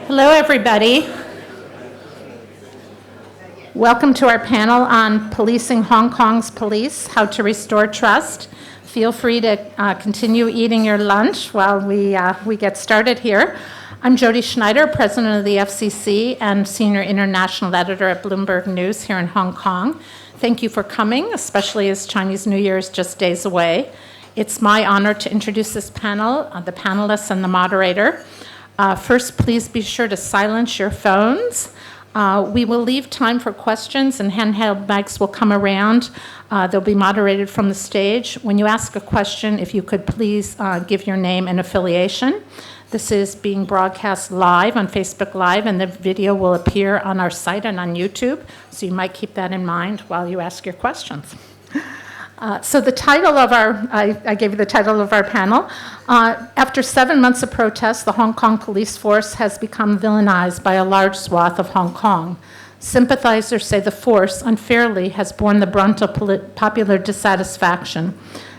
Hello, everybody. Welcome to our panel on policing Hong Kong's police, how to restore trust. Feel free to continue eating your lunch while we get started here. I'm Jody Schneider, president of the FCC and senior international editor at Bloomberg News here in Hong Kong. Thank you for coming, especially as Chinese New Year is just days away. It's my honor to introduce this panel, the panelists and the moderator. First, please be sure to silence your phones. We will leave time for questions, and handheld mics will come around. They'll be moderated from the stage. When you ask a question, if you could please give your name and affiliation. This is being broadcast live on Facebook Live, and the video will appear on our site and on YouTube, so you might keep that in mind while you ask your questions. So the title of I gave you the title of our panel. After 7 months of protests, the Hong Kong police force has become villainized by a large swath of Hong Kong. Sympathizers say the force unfairly has borne the brunt of popular dissatisfaction,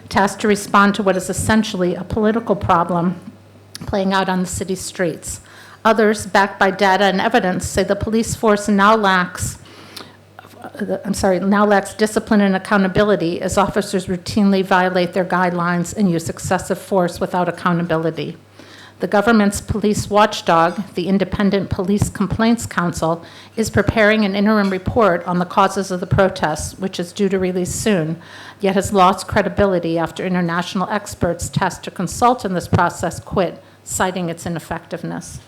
tasked to respond to what is essentially a political problem playing out on the city streets. Others, backed by data and evidence, say the police force now lacks discipline and accountability as officers routinely violate their guidelines and use excessive force without accountability. The government's police watchdog, the Independent Police Complaints Council, is preparing an interim report on the causes of the protests, which is due to release soon, yet has lost credibility after international experts tasked to consult in this process quit, citing its ineffectiveness.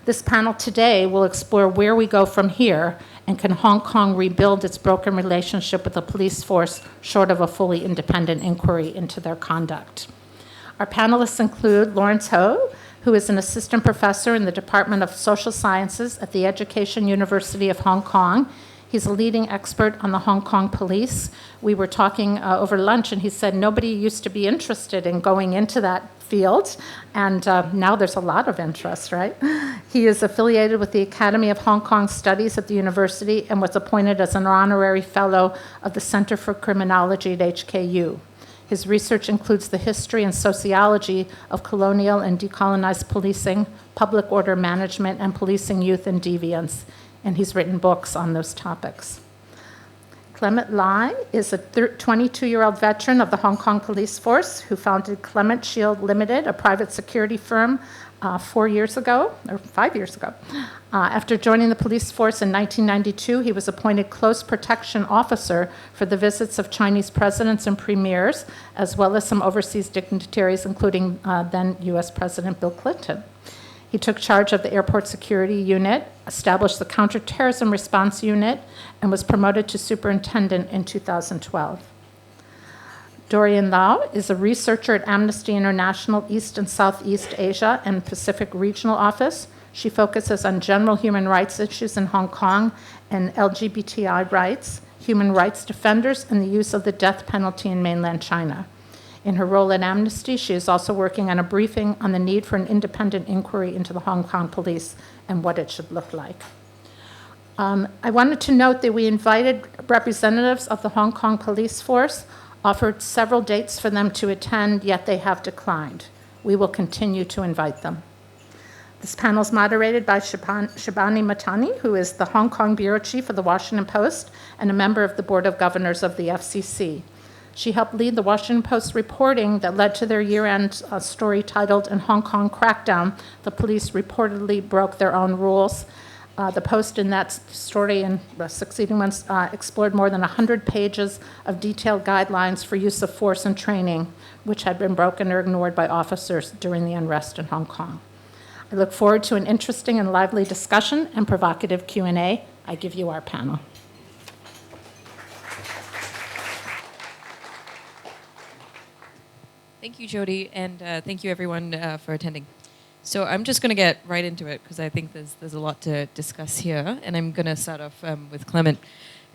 This panel today will explore where we go from here, and can Hong Kong rebuild its broken relationship with the police force short of a fully independent inquiry into their conduct. Our panelists include Lawrence Ho, who is an assistant professor in the Department of Social Sciences at the Education University of Hong Kong. He's a leading expert on the Hong Kong police. We were talking over lunch, and he said nobody used to be interested in going into that field, and now there's a lot of interest, right? He is affiliated with the Academy of Hong Kong Studies at the university and was appointed as an honorary fellow of the Center for Criminology at HKU. His research includes the history and sociology of colonial and decolonized policing, public order management, and policing youth and deviance, and he's written books on those topics. Clement Lai is a 22-year-old veteran of the Hong Kong police force who founded Clement Shield Limited, a private security firm, 5 years ago. After joining the police force in 1992, he was appointed close protection officer for the visits of Chinese presidents and premiers, as well as some overseas dignitaries, including then U.S. President Bill Clinton. He took charge of the airport security unit, established the counterterrorism response unit, and was promoted to superintendent in 2012. Doriane Lau is a researcher at Amnesty International East and Southeast Asia and Pacific Regional Office. She focuses on general human rights issues in Hong Kong and LGBTI rights, human rights defenders, and the use of the death penalty in mainland China. In her role at Amnesty, she is also working on a briefing on the need for an independent inquiry into the Hong Kong police and what it should look like. I wanted to note that we invited representatives of the Hong Kong police force, offered several dates for them to attend, yet they have declined. We will continue to invite them. This panel is moderated by Shabani Matani, who is the Hong Kong bureau chief of the Washington Post and a member of the Board of Governors of the FCC. She helped lead the Washington Post reporting that led to their year-end story titled, "In Hong Kong Crackdown, the Police Reportedly Broke Their Own Rules." The Post in that story and the succeeding ones explored more than 100 pages of detailed guidelines for use of force and training, which had been broken or ignored by officers during the unrest in Hong Kong. I look forward to an interesting and lively discussion and provocative Q&A. I give you our panel. Thank you, Jody, and thank you, everyone, for attending. So I'm just going to get right into it because I think there's a lot to discuss here, and I'm going to start off with Clement,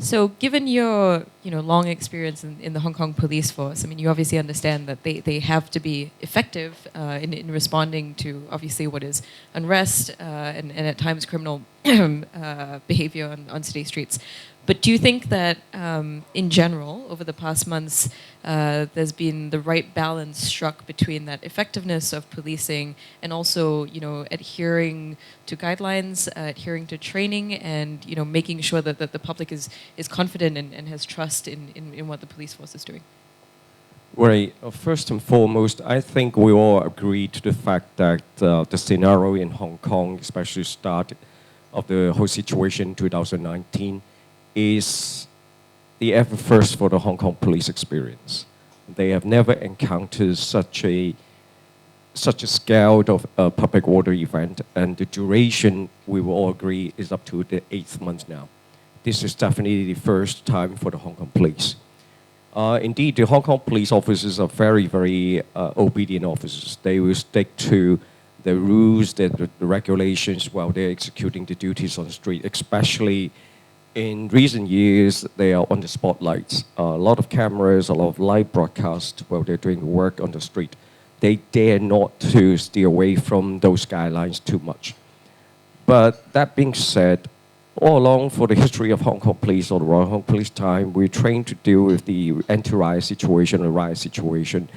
So, given your long experience in the Hong Kong police force, I mean, you obviously understand that they have to be effective in responding to obviously what is unrest and at times criminal behavior on city streets. But do you think that in general, over the past months, there's been the right balance struck between that effectiveness of policing and also, adhering to guidelines, adhering to training, and making sure that the public is confident and has trust in what the police force is doing? Right. First and foremost, I think we all agree to the fact that the scenario in Hong Kong, especially start of the whole situation in 2019, is the ever first for the Hong Kong police experience. They have never encountered such a scale of public order event, and the duration, we will all agree, is up to the 8th month now. This is definitely the first time for the Hong Kong police. Indeed, the Hong Kong police officers are very, very obedient officers. They will stick to the rules, the regulations while they're executing the duties on the street, especially in recent years, they are on the spotlights. A lot of cameras, a lot of live broadcast while they're doing work on the street. They dare not to steer away from those guidelines too much. But that being said, all along for the history of Hong Kong police or the Royal Hong Kong Police time, we're trained to deal with the anti-riot situation or riot situation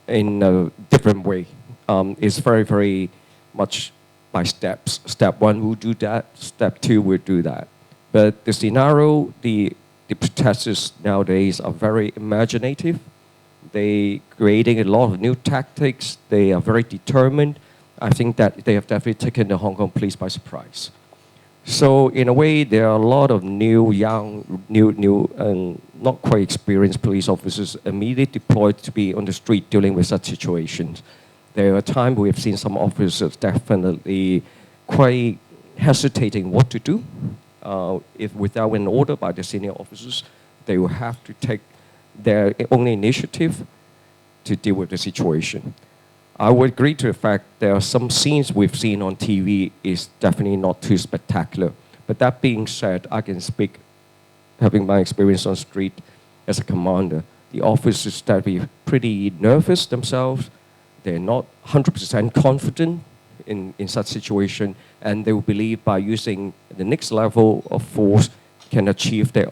in a different way. It's very, very much by steps. Step 1, we'll do that. Step 2, we'll do that. But the scenario, the protesters nowadays are very imaginative. They creating a lot of new tactics. They are very determined. I think that they have definitely taken the Hong Kong police by surprise. So in a way, there are a lot of new, young, and not quite experienced police officers immediately deployed to be on the street dealing with such situations. There are times we have seen some officers definitely quite hesitating what to do. If without an order by the senior officers, they will have to take their own initiative to deal with the situation. I would agree to the fact there are some scenes we've seen on TV is definitely not too spectacular. But that being said, I can speak, having my experience on the street as a commander, the officers that be pretty nervous themselves. They're not 100% confident in such situation, and they will believe by using the next level of force can achieve their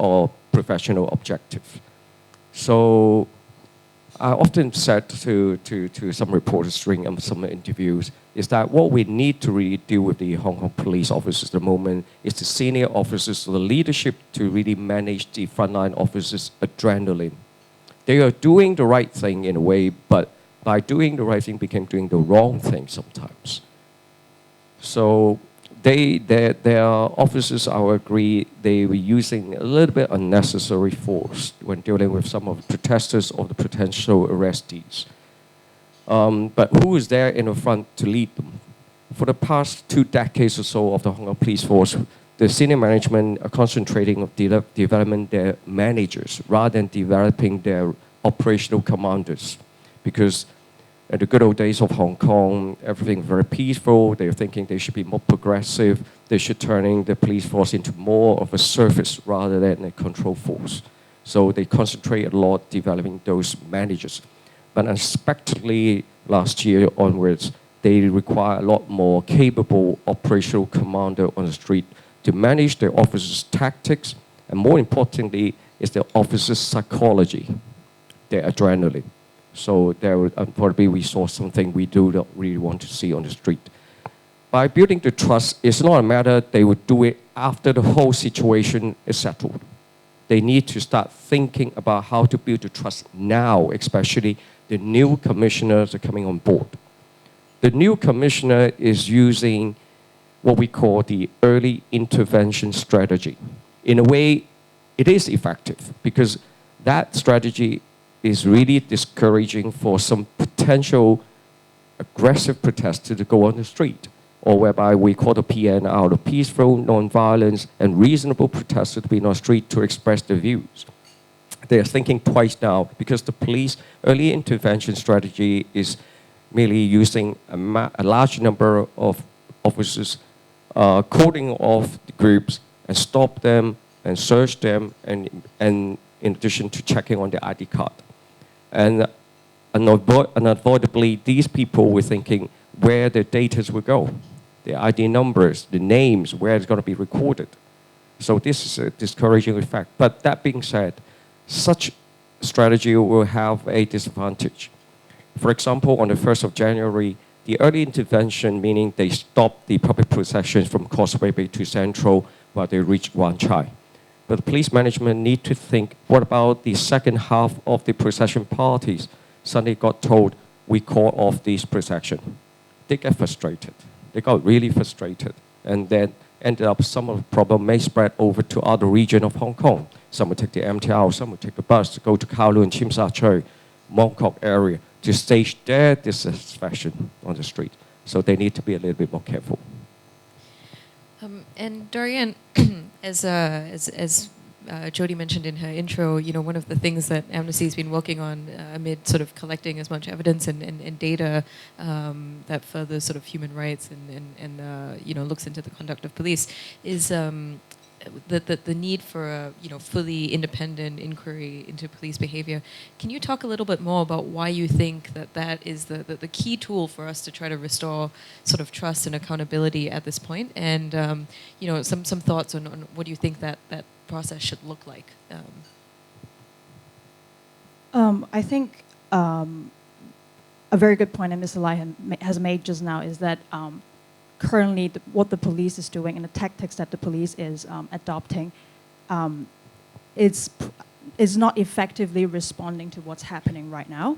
professional objective. So I often said to some reporters during some interviews is that what we need to really deal with the Hong Kong police officers at the moment is the senior officers, the leadership to really manage the frontline officers' adrenaline. They are doing the right thing in a way, but by doing the right thing became doing the wrong thing sometimes. So their officers, I would agree, they were using a little bit unnecessary force when dealing with some of the protesters or the potential arrestees. But who is there in the front to lead them? For the past 2 decades or so of the Hong Kong police force, the senior management are concentrating on developing their managers rather than developing their operational commanders. Because in the good old days of Hong Kong, everything very peaceful. They're thinking they should be more progressive. They should turning the police force into more of a service rather than a control force. So they concentrate a lot developing those managers. But unexpectedly, last year onwards, they require a lot more capable operational commander on the street to manage their officers' tactics, and more importantly, is their officers' psychology, their adrenaline. So there, unfortunately, we saw something we do not really want to see on the street. By building the trust, it's not a matter they would do it after the whole situation is settled. They need to start thinking about how to build the trust now, especially the new commissioners are coming on board. The new commissioner is using what we call the early intervention strategy. In a way, it is effective because that strategy is really discouraging for some potential aggressive protesters to go on the street, or whereby we call the PNR, the peaceful, non-violence, and reasonable protesters to be on the street to express their views. They are thinking twice now because the police early intervention strategy is merely using a large number of officers, calling off the groups and stop them and search them, and in addition to checking on the ID card. And unavoidably, these people were thinking where the data will go, the ID numbers, the names, where it's going to be recorded. So this is a discouraging effect. But that being said, such strategy will have a disadvantage. For example, on the 1st of January, the early intervention, meaning they stopped the public processions from Causeway Bay to Central while they reached Wan Chai. But the police management need to think, what about the second half of the procession parties? Suddenly got told, we call off this procession. They get frustrated. They got really frustrated. And then ended up some of the problem may spread over to other regions of Hong Kong. Some will take the MTR, some will take the bus to go to Kowloon, Tsim Sha Tsui, Mong Kok area to stage their dissatisfaction on the street. So they need to be a little bit more careful. And Doriane, as Jody mentioned in her intro, one of the things that Amnesty has been working on amid sort of collecting as much evidence and data that furthers sort of human rights and looks into the conduct of police is the need for a fully independent inquiry into police behavior. Can you talk a little bit more about why you think that is the key tool for us to try to restore sort of trust and accountability at this point? And some thoughts on what do you think that process should look like? I think a very good point that Mr. Lai has made just now is that currently what the police is doing and the tactics that the police is adopting is not effectively responding to what's happening right now.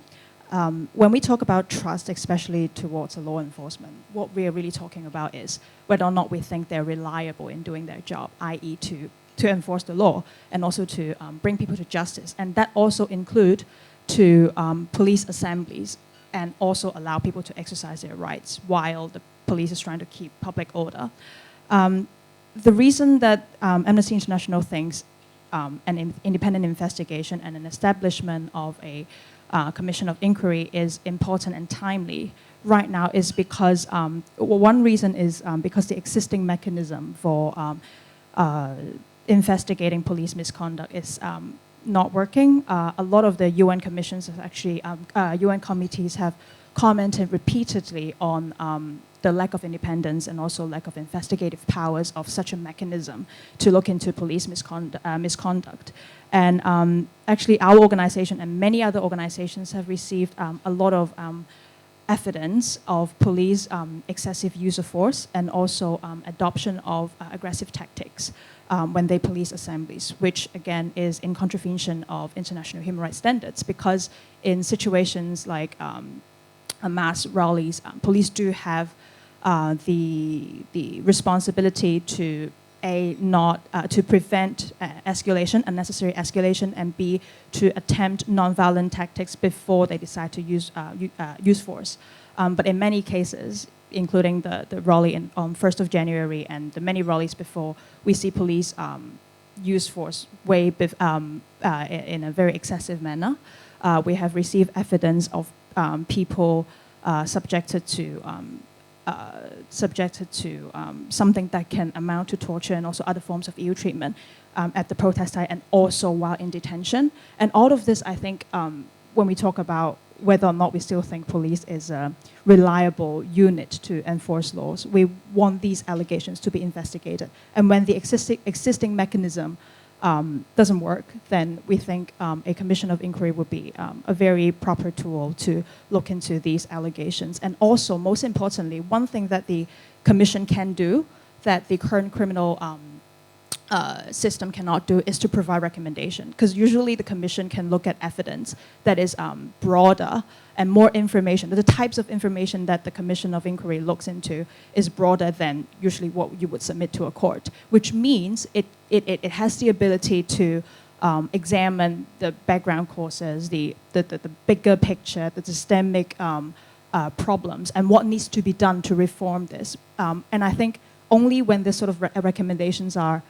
When we talk about trust, especially towards law enforcement, what we are really talking about is whether or not we think they're reliable in doing their job, i.e. to enforce the law and also to bring people to justice. And that also include to police assemblies and also allow people to exercise their rights while the police is trying to keep public order. The reason that Amnesty International thinks an independent investigation and an establishment of a commission of inquiry is important and timely right now is because, one reason is because the existing mechanism for investigating police misconduct is not working. A lot of the UN commissions have actually, UN committees have commented repeatedly on the lack of independence and also lack of investigative powers of such a mechanism to look into police misconduct. And actually our organization and many other organizations have received a lot of evidence of police excessive use of force and also adoption of aggressive tactics when they police assemblies, which again is in contravention of international human rights standards, because in situations like mass rallies, police do have the responsibility to not to prevent escalation, unnecessary escalation, and B, to attempt non-violent tactics before they decide to use force. But in many cases, including the rally on 1st of January and the many rallies before, we see police use force in a very excessive manner. We have received evidence of people subjected to something that can amount to torture and also other forms of ill treatment at the protest site and also while in detention. And all of this, I think, when we talk about whether or not we still think police is a reliable unit to enforce laws, we want these allegations to be investigated. And when the existing mechanism doesn't work, then we think a commission of inquiry would be a very proper tool to look into these allegations. And also, most importantly, one thing that the commission can do that the current criminal system cannot do is to provide recommendation. Because usually the commission can look at evidence that is broader and more information. The types of information that the commission of inquiry looks into is broader than usually what you would submit to a court, which means it has the ability to examine the background causes, the bigger picture, the systemic problems, and what needs to be done to reform this. And I think only when this sort of recommendations are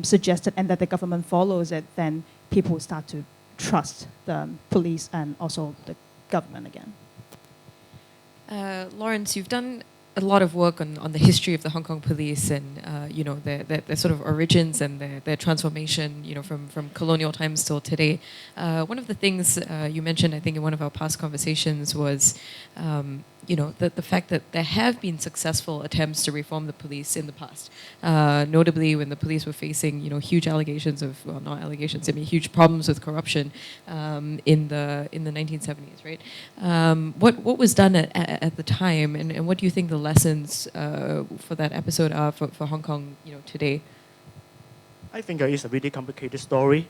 suggested and that the government follows it, then people will start to trust the police and also the government again. Lawrence, you've done a lot of work on the history of the Hong Kong police and their sort of origins and their transformation, from colonial times till today. One of the things you mentioned, I think, in one of our past conversations was, the fact that there have been successful attempts to reform the police in the past, notably when the police were facing, huge allegations of, well, not allegations, I mean, huge problems with corruption in the 1970s, right? What was done at the time, and what do you think the lessons for that episode are for Hong Kong, today? I think it's a really complicated story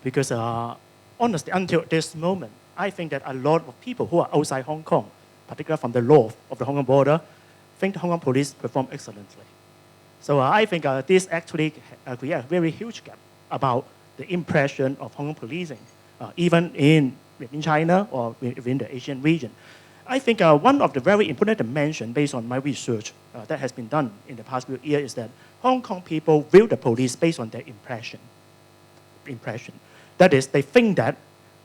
because honestly, until this moment, I think that a lot of people who are outside Hong Kong, particularly from the north of the Hong Kong border, think the Hong Kong police perform excellently. So I think this actually creates a very huge gap about the impression of Hong Kong policing, even within China or within the Asian region. I think one of the very important dimensions based on my research that has been done in the past few years is that Hong Kong people view the police based on their impression. That is, they think that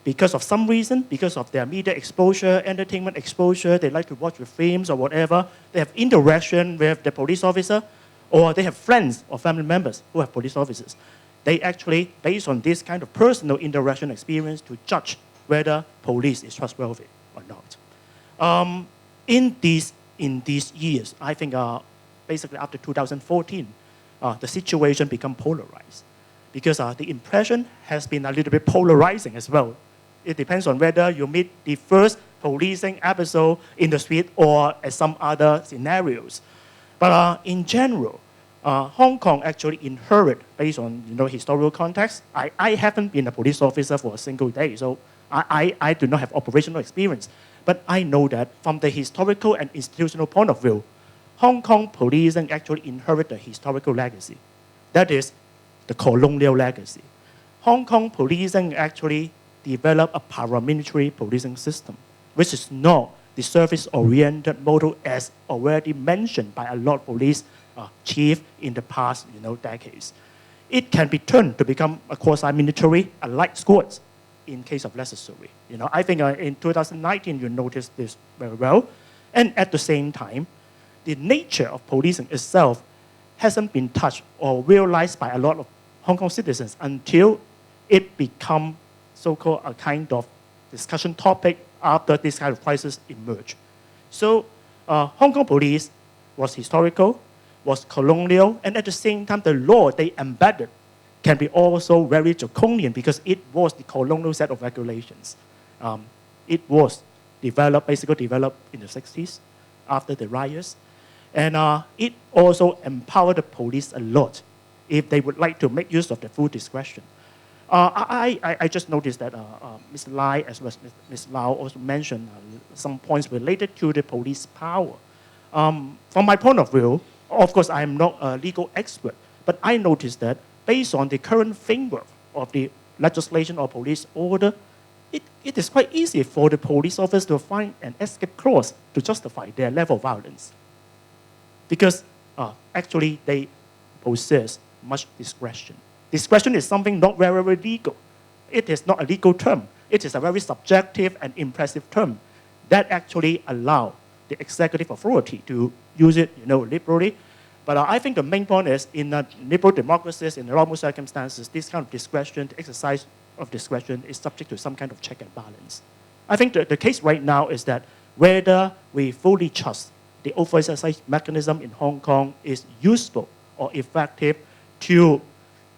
because of some reason, because of their media exposure, entertainment exposure, they like to watch the films or whatever, they have interaction with the police officer, or they have friends or family members who have police officers. They actually, based on this kind of personal interaction experience, to judge whether police is trustworthy or not. In these years, I think basically after 2014, the situation become polarized because the impression has been a little bit polarizing as well. It depends on whether you meet the first policing episode in the street or at some other scenarios. But in general, Hong Kong actually inherit based on historical context. I haven't been a police officer for a single day, so I do not have operational experience. But I know that from the historical and institutional point of view, Hong Kong policing actually inherit a historical legacy. That is the colonial legacy. Hong Kong policing actually developed a paramilitary policing system, which is not the service-oriented model as already mentioned by a lot of police chiefs in the past decades. It can be turned to become a quasi-military, a light squad in case of necessary. I think in 2019 you noticed this very well. And at the same time, the nature of policing itself hasn't been touched or realized by a lot of Hong Kong citizens until it become so-called a kind of discussion topic after this kind of crisis emerged. So Hong Kong police was historical, was colonial, and at the same time the law they embedded can be also very draconian because it was the colonial set of regulations. It was basically developed in the 60s after the riots. And it also empowered the police a lot if they would like to make use of the full discretion. I just noticed that Ms. Lai as well as Ms. Lau also mentioned some points related to the police power. From my point of view, of course, I am not a legal expert, but I noticed that based on the current framework of the legislation or police order, it is quite easy for the police officers to find an escape clause to justify their level of violence. Because actually they possess much discretion. Discretion is something not very, very legal. It is not a legal term. It is a very subjective and impressive term that actually allow the executive authority to use it liberally. But I think the main point is in liberal democracies, in normal circumstances, this kind of discretion, the exercise of discretion is subject to some kind of check and balance. I think the case right now is that whether we fully trust the oversight mechanism in Hong Kong is useful or effective to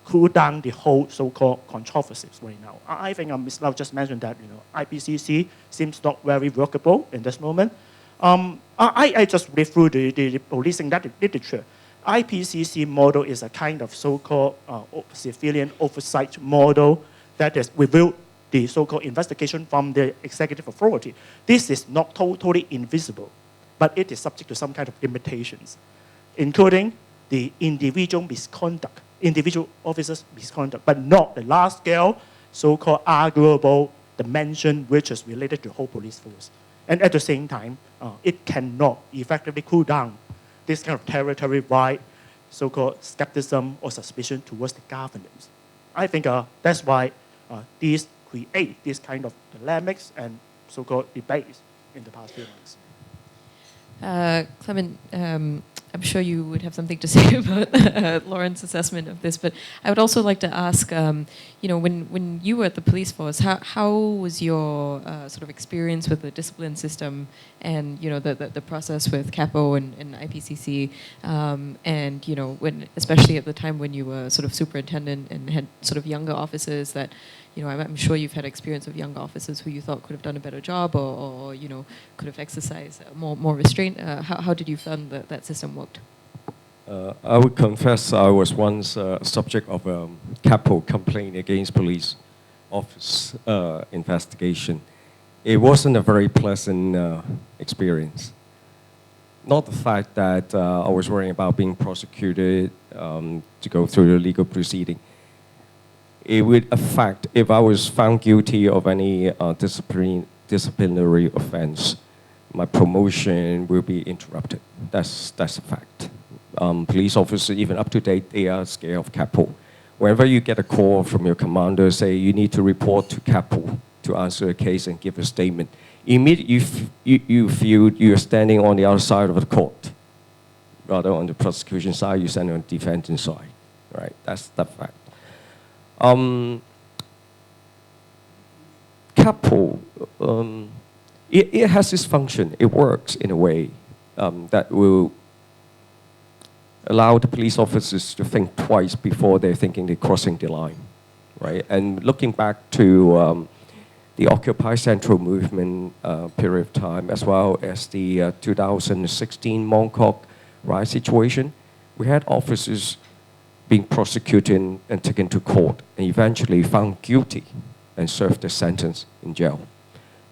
cool down the whole so-called controversies right now. I think Ms. Lau just mentioned that IPCC seems not very workable in this moment. I just read through the policing literature. IPCC model is a kind of so-called civilian oversight model that is without the so-called investigation from the executive authority. This is not totally invisible, but it is subject to some kind of limitations, including the individual misconduct, individual officers' misconduct, but not the large-scale, so-called arguable dimension which is related to the whole police force. And at the same time, it cannot effectively cool down this kind of territory-wide so-called skepticism or suspicion towards the governance. I think that's why these create this kind of polemics and so-called debates in the past few months. Clement, I'm sure you would have something to say about Lauren's assessment of this, but I would also like to ask, when you were at the police force, how was your sort of experience with the discipline system and, the process with CAPO and IPCC, and, when, especially at the time when you were sort of superintendent and had sort of younger officers that, I'm sure you've had experience of young officers who you thought could have done a better job or could have exercised more restraint. How did you find that system worked? I would confess I was once subject of a capital complaint against police office investigation. It wasn't a very pleasant experience. Not the fact that I was worrying about being prosecuted to go through the legal proceeding. It would affect if I was found guilty of any disciplinary offense, my promotion will be interrupted. That's a fact. Police officers, even up to date, they are scared of CAPO. Whenever you get a call from your commander, say you need to report to CAPO to answer a case and give a statement, immediately you feel you're standing on the other side of the court. Rather on the prosecution side, you stand on the defendant side. Right? That's the fact. CAPO, it has this function. It works in a way that will allow the police officers to think twice before they're thinking they're crossing the line, right? And looking back to the Occupy Central movement period of time, as well as the 2016 Mongkok riot situation, we had officers being prosecuted and taken to court and eventually found guilty and served their sentence in jail.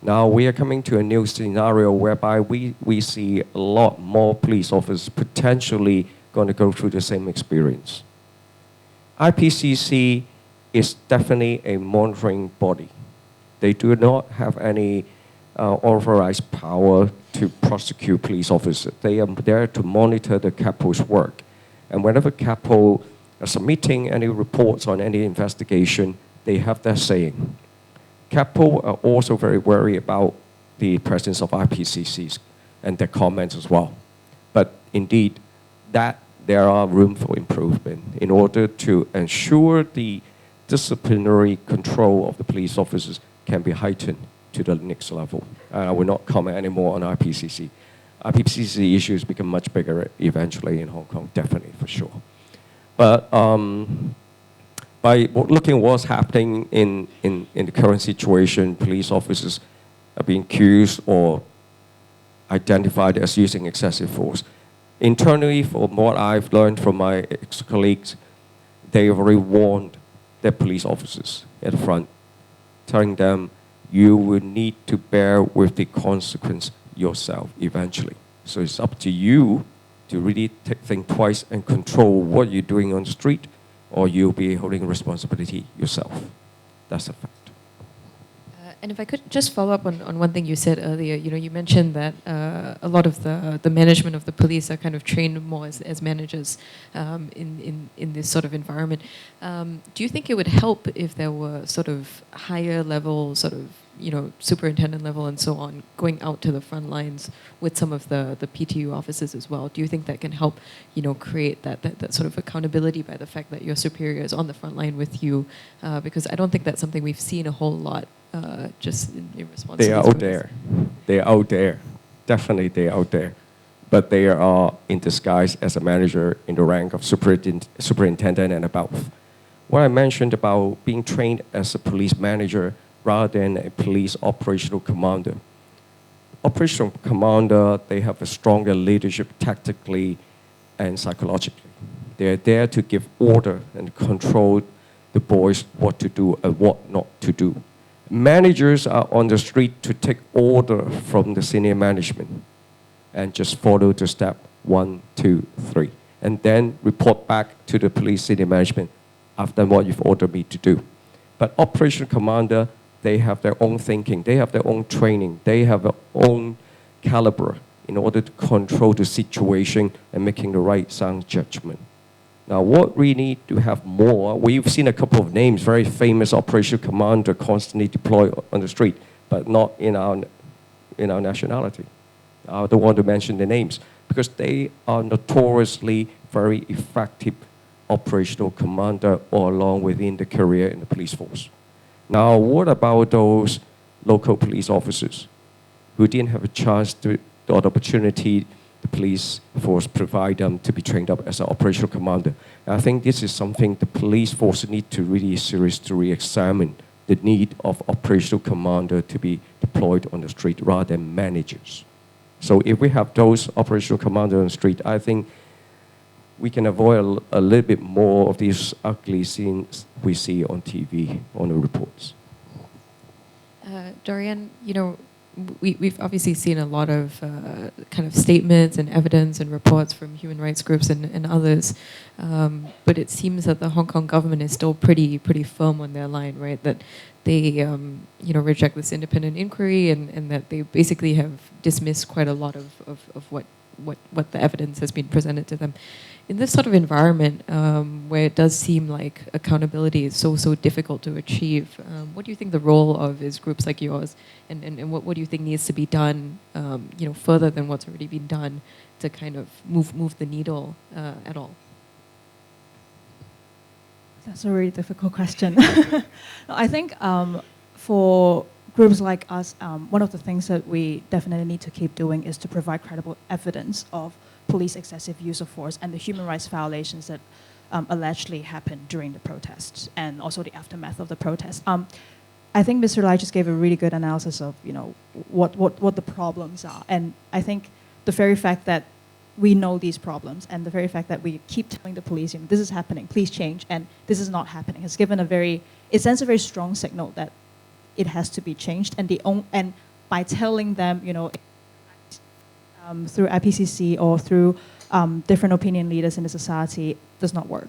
Now we are coming to a new scenario whereby we see a lot more police officers potentially going to go through the same experience. IPCC is definitely a monitoring body. They do not have any authorized power to prosecute police officers. They are there to monitor the CAPO's work. And whenever CAPO are submitting any reports on any investigation, they have their saying. CAPO are also very worried about the presence of IPCCs and their comments as well. But indeed, that there are room for improvement in order to ensure the disciplinary control of the police officers can be heightened to the next level. I will not comment anymore on IPCC. IPCC issues become much bigger eventually in Hong Kong, definitely, for sure. But by looking at what's happening in the current situation, police officers are being accused or identified as using excessive force. Internally, from what I've learned from my ex-colleagues, they have already warned their police officers at the front, telling them, you will need to bear with the consequence yourself eventually. So it's up to you to really think twice and control what you're doing on the street, or you'll be holding responsibility yourself. That's a fact. And if I could just follow up on one thing you said earlier, you mentioned that a lot of the management of the police are kind of trained more as managers in this sort of environment. Do you think it would help if there were sort of higher level, sort of, superintendent level and so on, going out to the front lines with some of the PTU officers as well? Do you think that can help, create that sort of accountability by the fact that your superior is on the front line with you? Because I don't think that's something we've seen a whole lot. Just in response they to are out there. They are out there. Definitely they are out there. But they are in disguise as a manager in the rank of superintendent and above. What I mentioned about being trained as a police manager rather than a police operational commander. Operational commander, they have a stronger leadership tactically and psychologically. They're there to give order and control the boys what to do and what not to do. Managers are on the street to take order from the senior management and just follow the step 1, 2, 3, and then report back to the police senior management after what you've ordered me to do. But operational commander, they have their own thinking, they have their own training, they have their own caliber in order to control the situation and making the right sound judgment. Now, what we need to have more, we've seen a couple of names, very famous operational commander constantly deployed on the street, but not in our nationality. I don't want to mention the names, because they are notoriously very effective operational commander all along within the career in the police force. Now, what about those local police officers who didn't have a chance to, or the opportunity the police force provide them to be trained up as an operational commander? And I think this is something the police force need to really seriously re-examine, the need of operational commander to be deployed on the street rather than managers. So if we have those operational commanders on the street, I think we can avoid a little bit more of these ugly scenes we see on TV, on the reports. Doriane, we've obviously seen a lot of kind of statements and evidence and reports from human rights groups and others, but it seems that the Hong Kong government is still pretty firm on their line, right? That they reject this independent inquiry and that they basically have dismissed quite a lot of what the evidence has been presented to them. In this sort of environment where it does seem like accountability is so difficult to achieve, what do you think the role of is groups like yours, and what do you think needs to be done, further than what's already been done to kind of move the needle at all? That's a really difficult question. I think for groups like us, one of the things that we definitely need to keep doing is to provide credible evidence of police excessive use of force and the human rights violations that allegedly happened during the protests and also the aftermath of the protests. I think Mr. Lai just gave a really good analysis of what the problems are, and I think the very fact that we know these problems and the very fact that we keep telling the police, this is happening, please change, and this is not happening, has given it sends a very strong signal that it has to be changed, and by telling them, through IPCC or through different opinion leaders in the society does not work.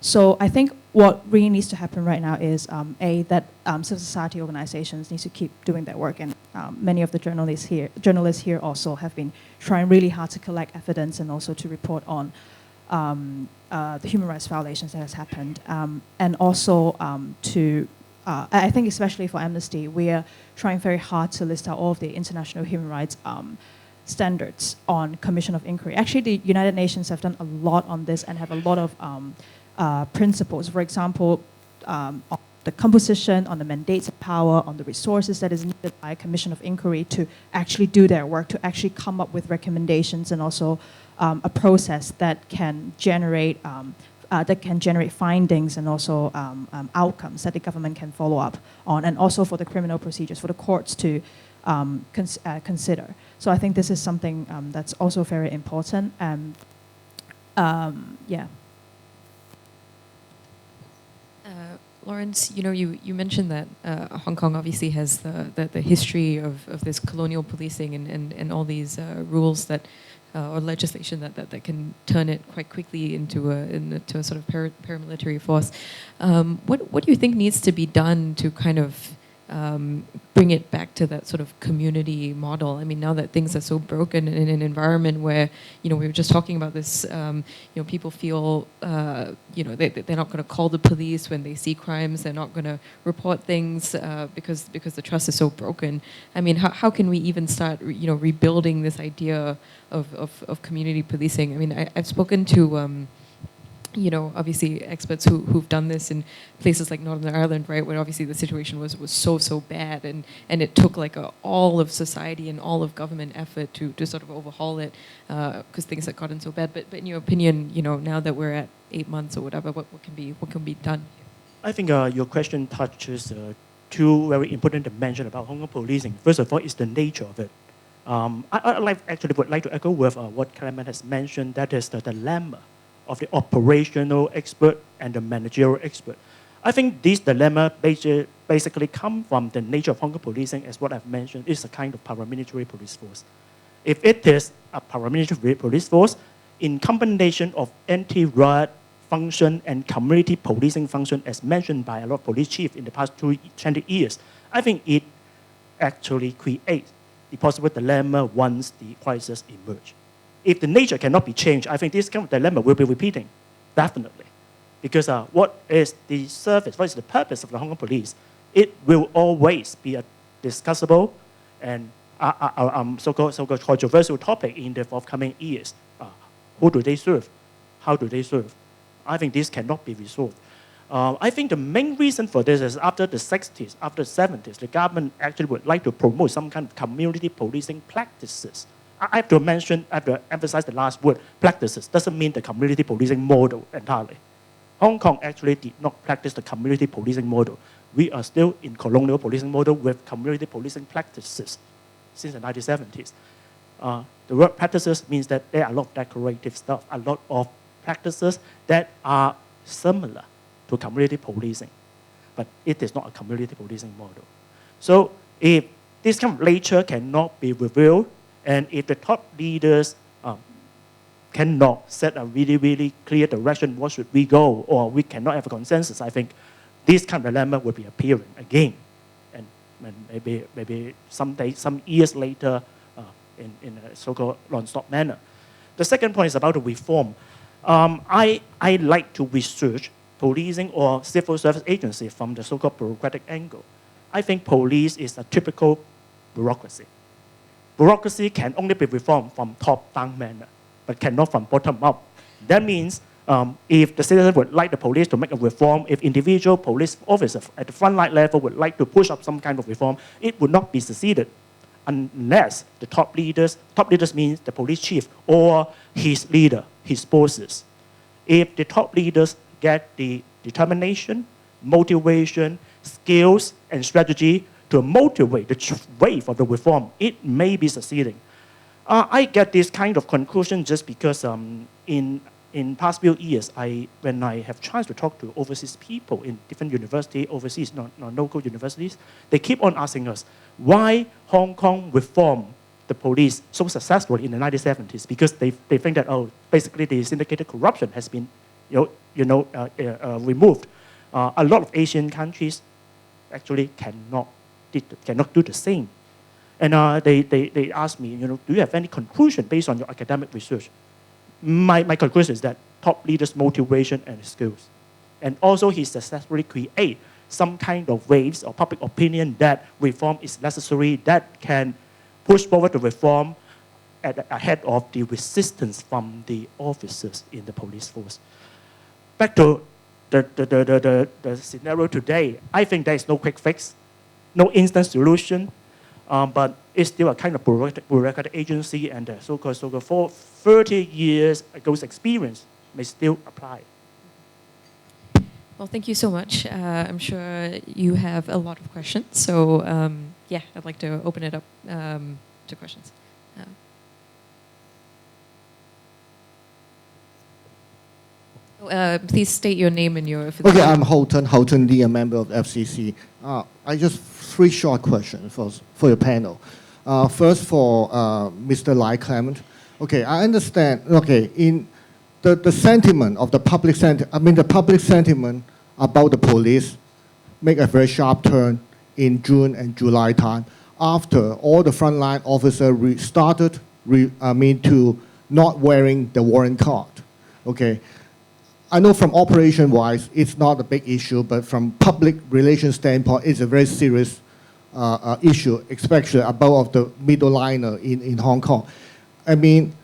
So I think what really needs to happen right now is that civil society organizations need to keep doing their work, and many of the journalists here also have been trying really hard to collect evidence and also to report on the human rights violations that has happened, and also I think especially for Amnesty, we are trying very hard to list out all of the international human rights standards on commission of inquiry. Actually, the United Nations have done a lot on this and have a lot of principles. For example, on the composition, on the mandates of power, on the resources that is needed by a commission of inquiry to actually do their work, to actually come up with recommendations, and also a process that can generate findings and also outcomes that the government can follow up on, and also for the criminal procedures, for the courts to consider. So I think this is something that's also very important. Yeah. Lawrence, you mentioned that Hong Kong obviously has the history of this colonial policing and all these rules that or legislation that can turn it quite quickly into a sort of paramilitary force. What do you think needs to be done to kind of bring it back to that sort of community model? I mean, now that things are so broken in an environment where, we were just talking about this, people feel, they're not going to call the police when they see crimes, they're not going to report things because the trust is so broken. I mean, how can we even start, rebuilding this idea of community policing? I mean, I've spoken to obviously experts who've done this in places like Northern Ireland, right, where obviously the situation was so bad, and it took like all of society and all of government effort to sort of overhaul it because things had gotten so bad. But in your opinion, now that we're at 8 months or whatever, what can be done? I think your question touches two very important dimensions about Hong Kong policing. First of all, is the nature of it. I would like to echo with what Clement has mentioned. That is the dilemma of the operational expert and the managerial expert. I think this dilemma basically come from the nature of Hong Kong policing, as what I've mentioned, is a kind of paramilitary police force. If it is a paramilitary police force, in combination of anti-riot function and community policing function, as mentioned by a lot of police chiefs in the past 20 years, I think it actually creates the possible dilemma once the crisis emerges. If the nature cannot be changed, I think this kind of dilemma will be repeating, definitely. Because what is the service, what is the purpose of the Hong Kong police? It will always be discussable, and so-called controversial topic in the forthcoming years. Who do they serve? How do they serve? I think this cannot be resolved. I think the main reason for this is after the 60s, after the 70s, the government actually would like to promote some kind of community policing practices. I have to emphasize the last word, practices. Doesn't mean the community policing model entirely. Hong Kong actually did not practice the community policing model. We are still in colonial policing model with community policing practices since the 1970s. The word practices means that there are a lot of decorative stuff, a lot of practices that are similar to community policing, but it is not a community policing model. So if this kind of nature cannot be revealed, and if the top leaders cannot set a really, really clear direction, what should we go, or we cannot have a consensus, I think this kind of dilemma will be appearing again. And maybe someday, some years later, in a so-called non-stop manner. The second point is about the reform. I like to research policing or civil service agency from the so-called bureaucratic angle. I think police is a typical bureaucracy. Bureaucracy can only be reformed from top-down manner, but cannot from bottom-up. That means if the citizen would like the police to make a reform, if individual police officers at the frontline level would like to push up some kind of reform, it would not be succeeded unless the top leaders means the police chief or his leader, his bosses. If the top leaders get the determination, motivation, skills, and strategy to motivate the wave of the reform, it may be succeeding. I get this kind of conclusion just because in past few years, when I have chance to talk to overseas people in different universities, overseas, non-local universities, they keep on asking us, why Hong Kong reformed the police so successfully in the 1970s? Because they think that, basically the syndicated corruption has been removed. A lot of Asian countries actually cannot do the same. And they ask me, do you have any conclusion based on your academic research? My conclusion is that top leaders' motivation and skills. And also he successfully create some kind of waves or public opinion that reform is necessary, that can push forward the reform ahead of the resistance from the officers in the police force. Back to the scenario today, I think there is no quick fix, no instant solution, but it's still a kind of bureaucratic agency, and the so-called for 30 years ago's experience may still apply. Well, thank you so much. I'm sure you have a lot of questions. So yeah, I'd like to open it up to questions. Please state your name and your affiliation. Okay, I'm Houghton Lee, a member of FCC. I just 3 short questions for your panel. First for Mr. Lai Clement. Okay, I understand. Okay, in the sentiment of the public the public sentiment about the police make a very sharp turn in June and July time after all the frontline officers started to not wearing the warrant card. Okay. I know from operation-wise, it's not a big issue, but from public relations standpoint, it's a very serious issue, especially above the middle liner in Hong Kong. I mean,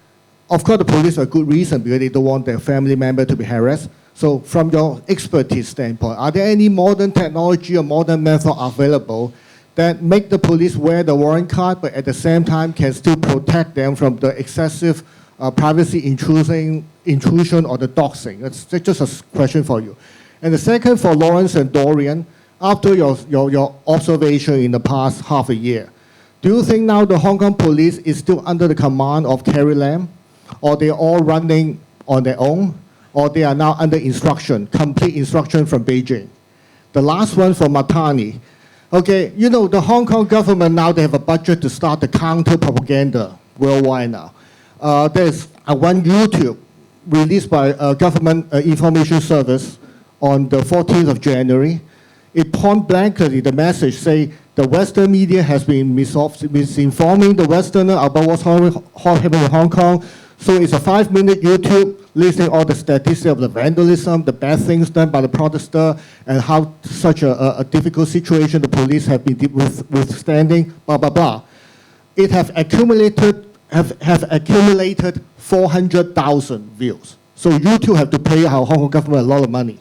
of course, the police are good reason because they don't want their family member to be harassed. So from your expertise standpoint, are there any modern technology or modern method available that make the police wear the warrant card, but at the same time can still protect them from the excessive privacy intrusion or the doxing? That's just a question for you. And the second for Lawrence and Doriane, after your observation in the past half a year, do you think now the Hong Kong police is still under the command of Carrie Lam, or they're all running on their own, or they are now under instruction, complete instruction from Beijing? The last one for Matani. Okay, the Hong Kong government now, they have a budget to start the counter-propaganda worldwide now. There's one YouTube released by Government Information Service on the 14th of January. It point blankly the message say the Western media has been misinforming the Westerner about what's happening in Hong Kong. So it's a 5-minute YouTube listing all the statistics of the vandalism, the bad things done by the protester, and how such a difficult situation the police have been withstanding, blah, blah, blah. it have accumulated 400,000 views. So YouTube have to pay our Hong Kong government a lot of money.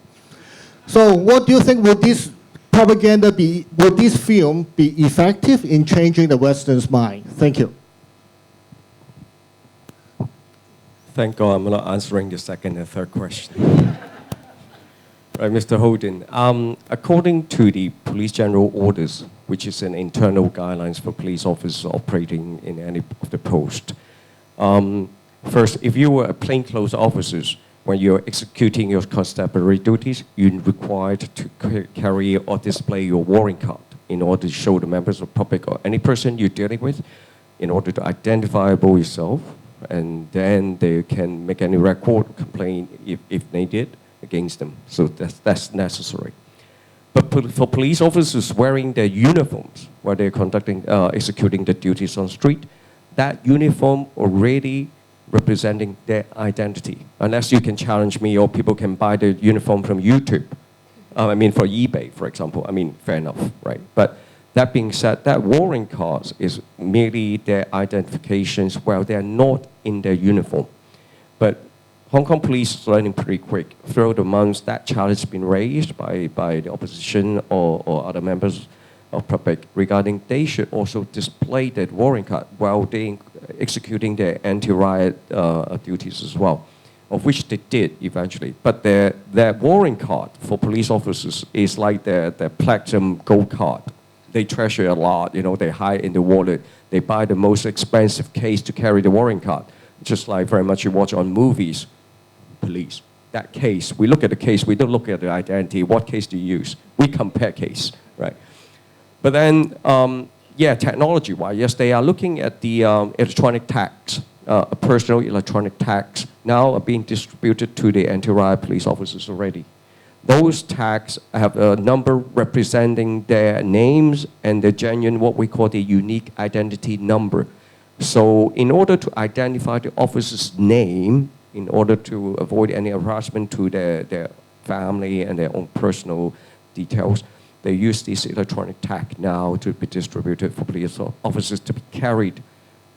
So what do you think, would this would this film be effective in changing the Western's mind? Thank you. Thank God I'm not answering the second and third question. Right, Mr. Holden. According to the Police General Orders, which is an internal guidelines for police officers operating in any of the post, first, if you were a plainclothes officer, when you're executing your constabulary duties, you're required to carry or display your warrant card in order to show the members of the public or any person you're dealing with in order to identify yourself, and then they can make any record or complaint if needed against them. So that's necessary. But for police officers wearing their uniforms while they're executing the duties on the street, that uniform already representing their identity. Unless you can challenge me or people can buy the uniform from YouTube. For eBay, for example. Fair enough, right? But that being said, that warrant card is merely their identifications while they're not in their uniform. But Hong Kong police is learning pretty quick. Throughout the months, that challenge has been raised by the opposition or other members of public regarding they should also display that warrant card while they executing their anti-riot duties as well, of which they did eventually. But their warrant card for police officers is like their platinum gold card. They treasure a lot, they hide in the wallet. They buy the most expensive case to carry the warrant card. Just like very much you watch on movies, police. That case, we look at the case, we don't look at the identity. What case do you use? We compare case, right? But then, technology-wise, yes, they are looking at the electronic tags, personal electronic tags now are being distributed to the anti-riot police officers already. Those tags have a number representing their names and the genuine, what we call the unique identity number. So in order to identify the officer's name, in order to avoid any harassment to their family and their own personal details, they use this electronic tag now to be distributed for police officers to be carried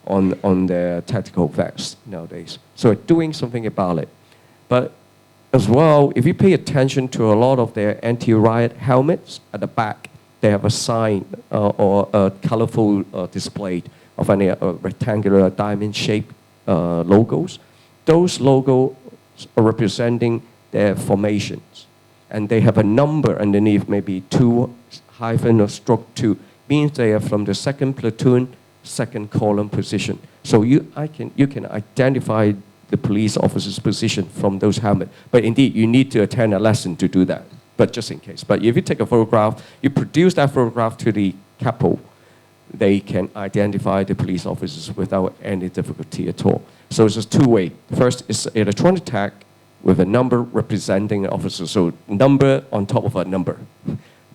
on their tactical vests nowadays. So doing something about it. But as well, if you pay attention to a lot of their anti-riot helmets at the back, they have a sign or a colorful display of any rectangular diamond-shaped logos. Those logos are representing their formations. And they have a number underneath, maybe 2 hyphen or stroke 2, means they are from the 2nd platoon, 2nd column position. So you can identify the police officer's position from those helmets. But indeed, you need to attend a lesson to do that, but just in case. But if you take a photograph, you produce that photograph to the capo, they can identify the police officers without any difficulty at all. So it's just 2-way. First, it's an electronic tag with a number representing an officer. So number on top of a number.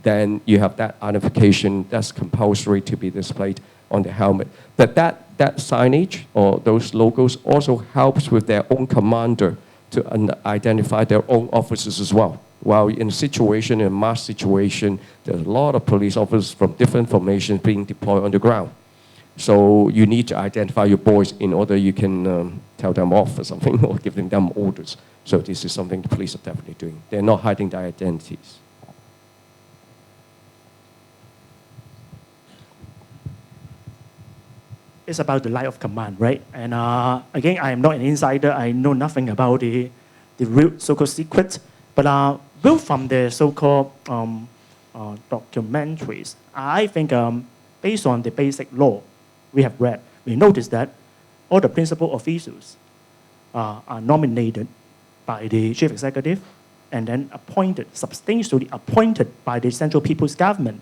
Then you have that identification that's compulsory to be displayed on the helmet. But that signage or those logos also helps with their own commander to identify their own officers as well. While in a mass situation, there's a lot of police officers from different formations being deployed on the ground. So you need to identify your boys in order you can tell them off or something or giving them orders. So this is something the police are definitely doing. They're not hiding their identities. It's about the line of command, right? And again, I am not an insider. I know nothing about the real so-called secret. But from the so-called documentaries, I think based on the basic law we have read, we noticed that all the principal officials are nominated by the chief executive and then appointed, substantially appointed by the Central People's Government.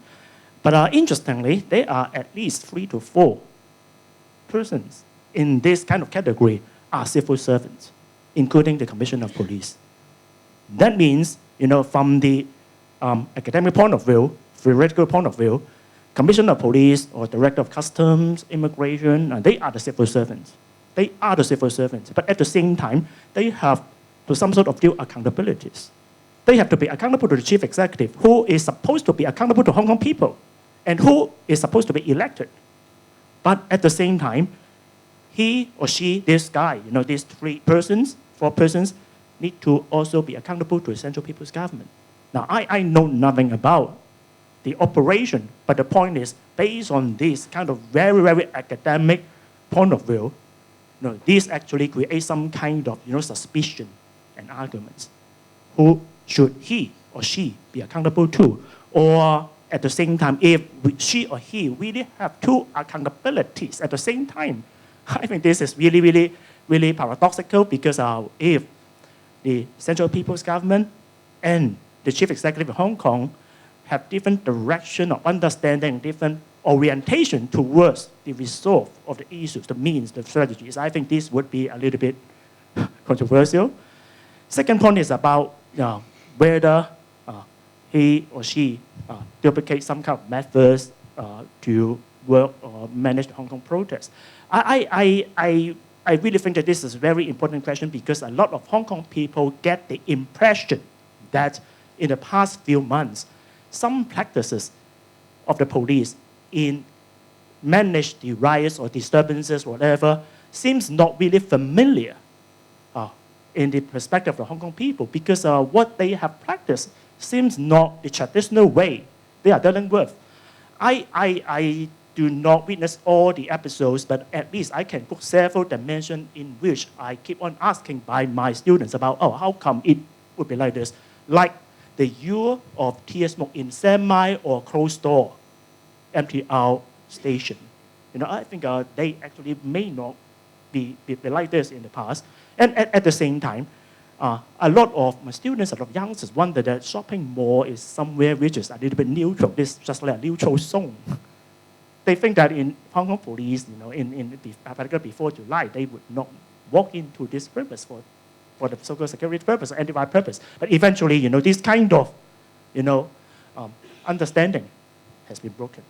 But interestingly, there are at least 3 to 4 persons in this kind of category are civil servants, including the Commissioner of Police. That means, from the academic point of view, theoretical point of view, Commissioner of Police or Director of Customs, Immigration, they are the civil servants. They are the civil servants. But at the same time, they have to some sort of due accountabilities. They have to be accountable to the chief executive, who is supposed to be accountable to Hong Kong people, and who is supposed to be elected But at the same time, he or she, this guy, these 4 persons, need to also be accountable to the Central People's Government. Now, I know nothing about the operation, but the point is, based on this kind of very, very academic point of view, this actually creates some kind of suspicion and arguments. Who should he or she be accountable to? Or at the same time, if she or he really have 2 accountabilities at the same time, I think this is really, really, really paradoxical, because if the Central People's Government and the Chief Executive of Hong Kong have different direction of understanding, different orientation towards the resolve of the issues, the means, the strategies, I think this would be a little bit controversial. Second point is about whether he or she duplicate some kind of methods to work or manage the Hong Kong protests. I really think that this is a very important question, because a lot of Hong Kong people get the impression that in the past few months, some practices of the police in manage the riots or disturbances, whatever, seems not really familiar in the perspective of the Hong Kong people, because what they have practiced seems not the traditional way they are dealing with. I do not witness all the episodes, but at least I can put several dimensions in which I keep on asking by my students about, how come it would be like this? Like the use of tear smoke in semi or closed door MTR station. I think they actually may not be like this in the past. And at the same time, a lot of my students, a lot of youngsters wonder that shopping mall is somewhere which is a little bit neutral. This is just like a neutral zone. They think that in Hong Kong police, particularly before July, they would not walk into this purpose for the so-called security purpose or anti-riot purpose. But eventually, this kind of, understanding has been broken.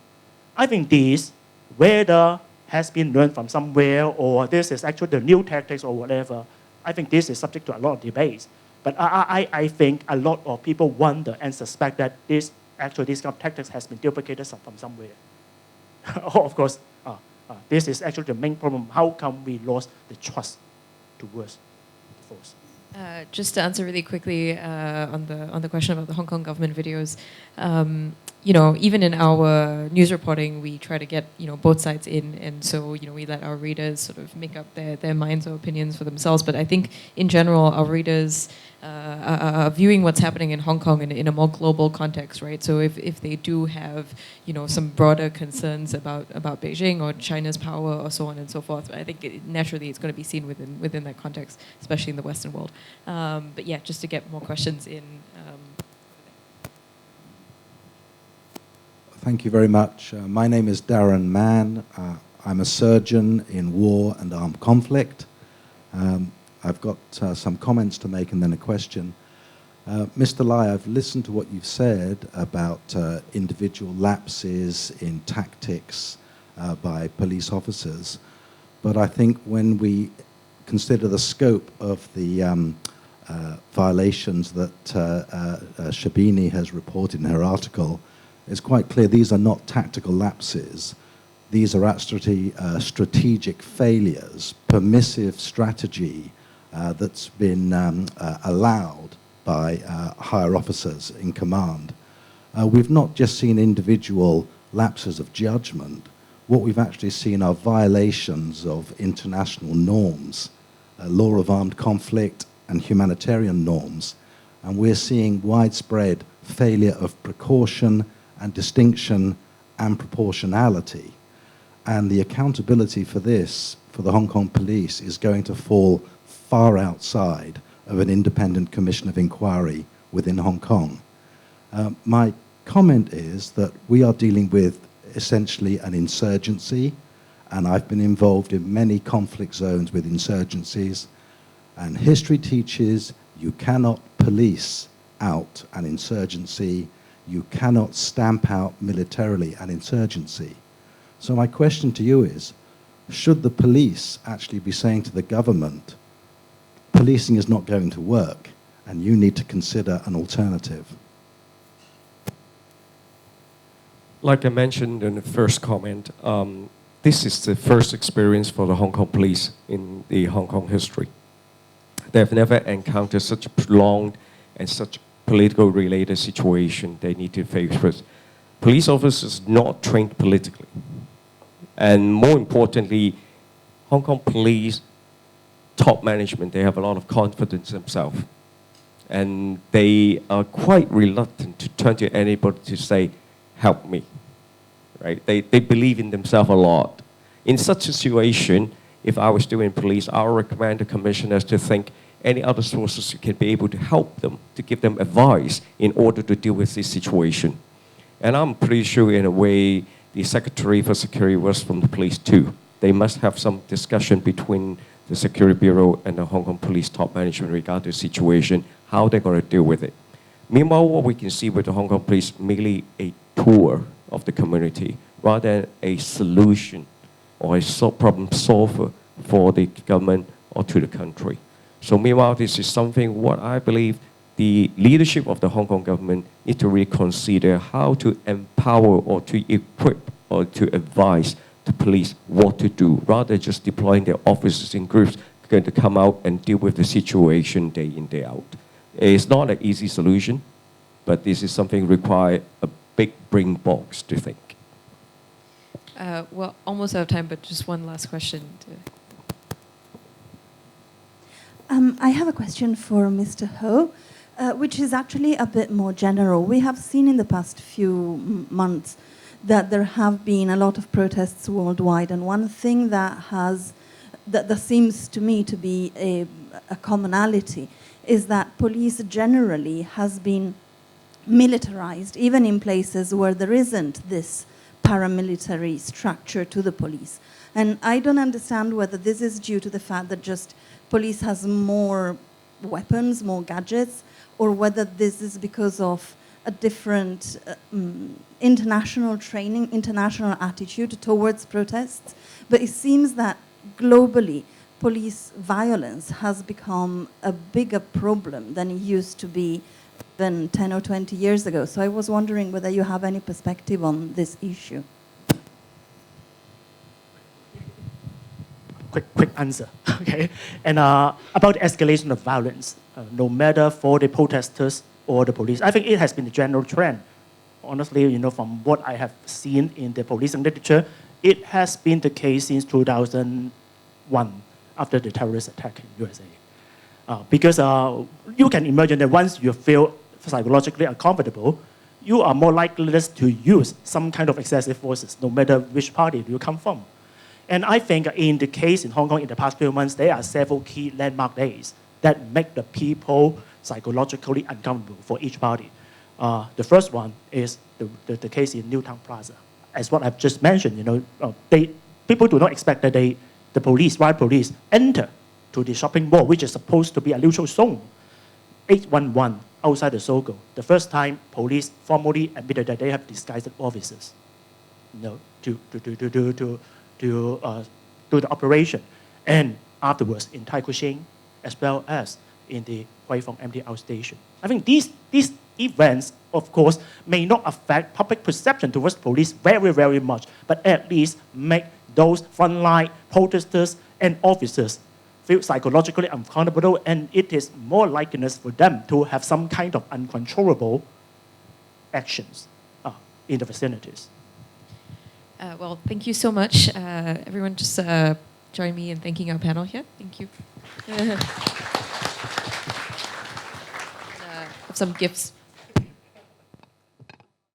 I think this, whether has been learned from somewhere or this is actually the new tactics or whatever, I think this is subject to a lot of debates. But I think a lot of people wonder and suspect that this kind of tactics has been duplicated from somewhere. Of course, this is actually the main problem. How come we lost the trust towards the force? Just to answer really quickly on the question about the Hong Kong government videos, even in our news reporting, we try to get both sides in, and so we let our readers sort of make up their minds or opinions for themselves. But I think in general, our readers are viewing what's happening in Hong Kong in a more global context, right? So if they do have some broader concerns about Beijing or China's power or so on and so forth, I think naturally it's going to be seen within that context, especially in the Western world. But yeah, just to get more questions in. Thank you very much. My name is Darren Mann. I'm a surgeon in war and armed conflict. I've got some comments to make and then a question. Mr. Lai, I've listened to what you've said about individual lapses in tactics by police officers, but I think when we consider the scope of the violations that Shabini has reported in her article, it's quite clear these are not tactical lapses. These are actually strategic failures, permissive strategy that's been allowed by higher officers in command. We've not just seen individual lapses of judgment. What we've actually seen are violations of international norms, law of armed conflict and humanitarian norms. And we're seeing widespread failure of precaution and distinction and proportionality. And the accountability for this, for the Hong Kong police, is going to fall far outside of an independent commission of inquiry within Hong Kong. My comment is that we are dealing with essentially an insurgency, and I've been involved in many conflict zones with insurgencies, and history teaches you cannot police out an insurgency. You cannot stamp out militarily an insurgency. So my question to you is, should the police actually be saying to the government, policing is not going to work and you need to consider an alternative? Like I mentioned in the first comment, this is the first experience for the Hong Kong police in the Hong Kong history. They've never encountered such a prolonged and such political related situation they need to face with. Police officers not trained politically. And more importantly, Hong Kong police top management, they have a lot of confidence in themselves. And they are quite reluctant to turn to anybody to say, help me, right? They believe in themselves a lot. In such a situation, if I was still in police, I would recommend the commissioners to think any other sources who can be able to help them, to give them advice in order to deal with this situation. And I'm pretty sure in a way, the Secretary for Security was from the police too. They must have some discussion between the Security Bureau and the Hong Kong police top management regarding the situation, how they're going to deal with it. Meanwhile, what we can see with the Hong Kong police, merely a tour of the community, rather than a solution or a problem solver for the government or to the country. So meanwhile, this is something what I believe the leadership of the Hong Kong government need to reconsider how to empower or to equip or to advise the police what to do, rather than just deploying their officers in groups going to come out and deal with the situation day in, day out. It's not an easy solution, but this is something require a big brain box to think. Well, almost out of time, but just one last question. I have a question for Mr. Ho, which is actually a bit more general. We have seen in the past few months that there have been a lot of protests worldwide, and one thing that seems to me to be a commonality is that police generally has been militarized, even in places where there isn't this paramilitary structure to the police. And I don't understand whether this is due to the fact that just police has more weapons, more gadgets, or whether this is because of a different international training, international attitude towards protests. But it seems that globally, police violence has become a bigger problem than it used to be than 10 or 20 years ago. So I was wondering whether you have any perspective on this issue. Quick answer, okay? And about escalation of violence, no matter for the protesters or the police, I think it has been a general trend. Honestly, from what I have seen in the policing literature, it has been the case since 2001, after the terrorist attack in USA. Because you can imagine that once you feel psychologically uncomfortable, you are more likely to use some kind of excessive forces, no matter which party you come from. And I think in the case in Hong Kong in the past few months, there are several key landmark days that make the people psychologically uncomfortable for each party. The first one is the case in Newtown Plaza. As what I've just mentioned, people do not expect that the police, riot police, enter to the shopping mall, which is supposed to be a neutral zone. 811 outside the Sogo. The first time police formally admitted that they have disguised officers, to do the operation. And afterwards in Tai Kung, as well as in the Hui Fong MTR station. I think these events, of course, may not affect public perception towards police very, very much, but at least make those frontline protesters and officers feel psychologically uncomfortable, and it is more likeliness for them to have some kind of uncontrollable actions in the vicinities. Well, thank you so much. Everyone just join me in thanking our panel here. Thank you. Some gifts.